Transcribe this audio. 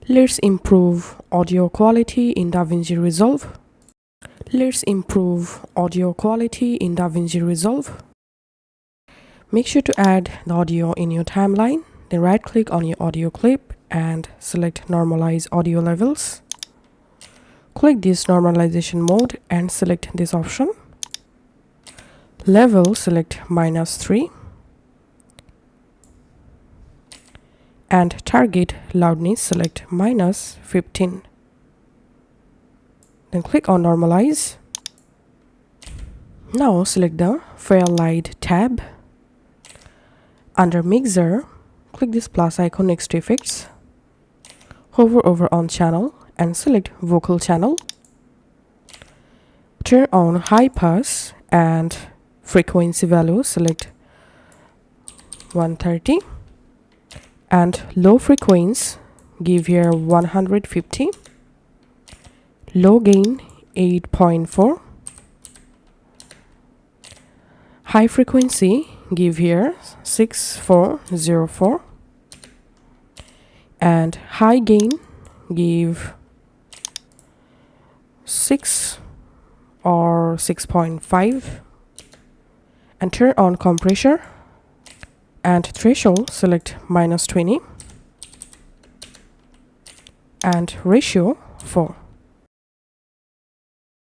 Let's improve audio quality in DaVinci Resolve. Let's improve audio quality in DaVinci Resolve. Make sure to add the audio in your timeline. Then right click on your audio clip and select Normalize audio levels. Click this normalization mode and select this option. Level, select -3. And target loudness, select -15. Then click on Normalize. Now select the Fairlight tab. Under Mixer, click this plus icon next to Effects. Hover over on Channel and select Vocal Channel. Turn on High Pass and Frequency value, select 130. And low frequency, give here 150. Low gain 8.4. High frequency, give here 6404. And high gain, give 6 or 6.5. And turn on compressor and threshold, select -20. And ratio 4.